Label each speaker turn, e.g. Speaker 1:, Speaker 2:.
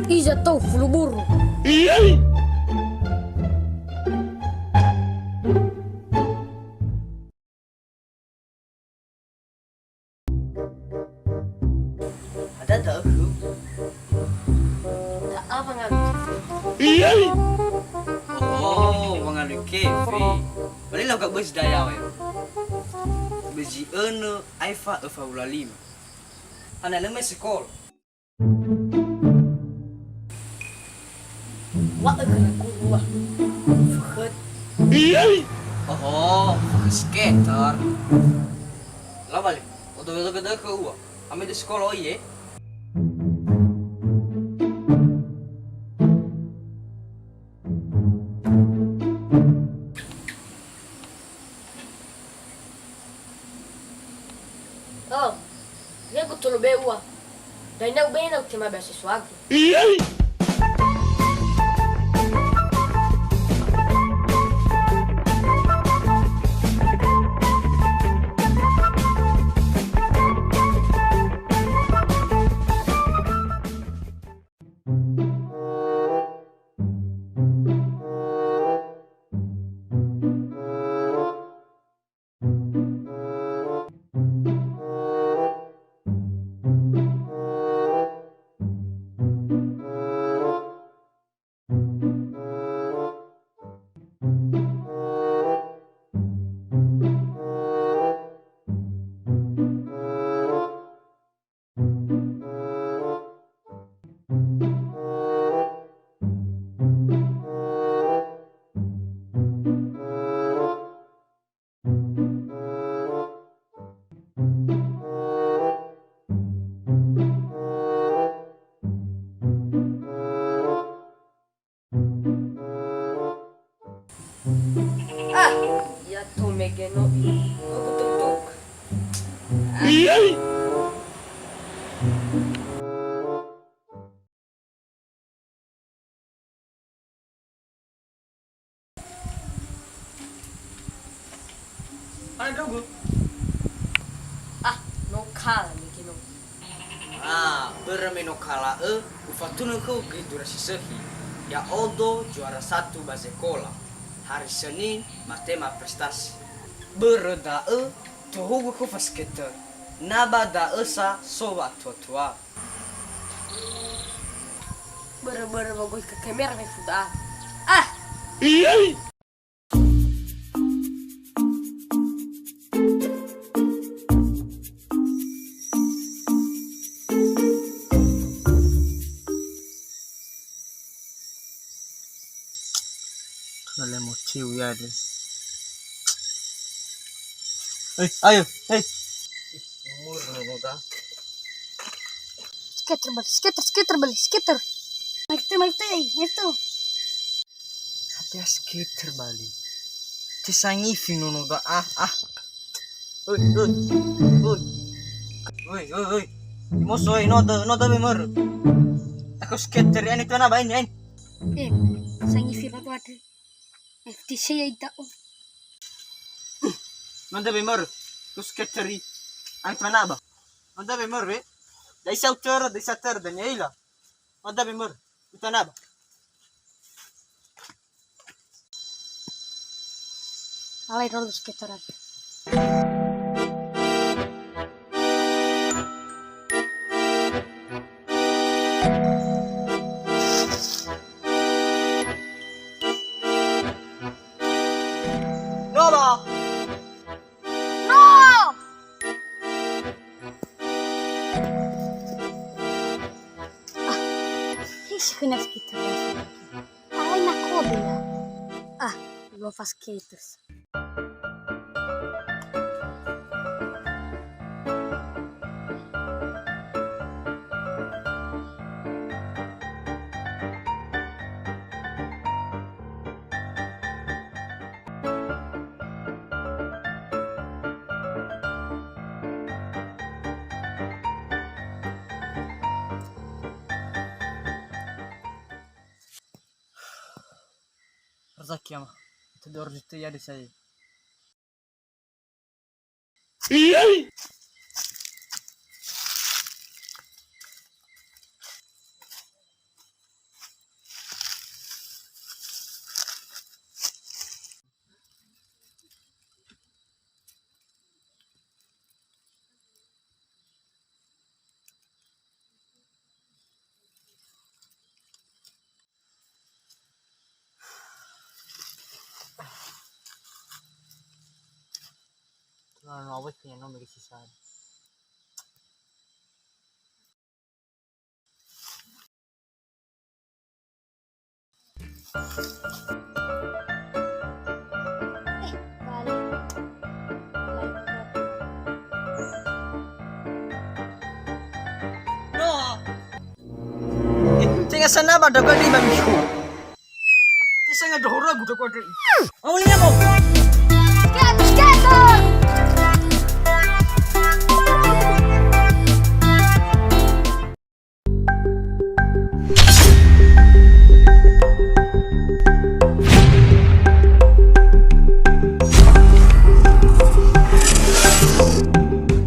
Speaker 1: Iza tahu flu burung.
Speaker 2: Ada tahu?
Speaker 1: Tak apa nggak?
Speaker 2: Oh, wangalu kefe. Balik lah kat bus daya ya. Besi ene aifa efa lima. Anak lemah sekolah.
Speaker 1: Wah, gua. Fakhet.
Speaker 2: Oh, skater. Lah balik. Udah gede ke gua. Ame di sekolah iye.
Speaker 1: Oh, dia betul lebih uang. Dan nak beli nak cuma beasiswa aku. Ah, ya tuh megeno. Aku tutup.
Speaker 2: Ana dogo.
Speaker 1: Ah, no kala megeno.
Speaker 2: Berame no kala ufatuna ko gitu rasi sehi. Ya odo juara satu basekola. Hari Senin matema prestasi. Berda tuhugu ko fasketer. Nabada sa soba tua.
Speaker 1: Bener-bener bagus ke kamera nih sudah. Ah,
Speaker 2: Nale motiu ya deh. Ayo. Murno da.
Speaker 1: skater balik, skater. Naik tuh.
Speaker 2: Até skater bali. Tisangi fino no da. Oi. Moço, não dá memor. Ako skater ani tu na ba ini.
Speaker 1: Eh, sangi firma tuh ada. FTC ya itu.
Speaker 2: Não dá memor. Ko skater ani tu na ba. Não dá memor be. Dai sauter da neila. Não dá memor. Tu na ba.
Speaker 1: Alay dulu skater aja.
Speaker 2: No ba.
Speaker 1: Kena skater. Alay na kobe ya. Ah, lupa skaters.
Speaker 2: Rezeki ama. Tidur itu ya di saya.
Speaker 3: Non ho punya nomor di sisa.
Speaker 2: No. Tinga sana ba dagal di mamiku. Tisa nga dohora gudo ko dai. Awalnya mo.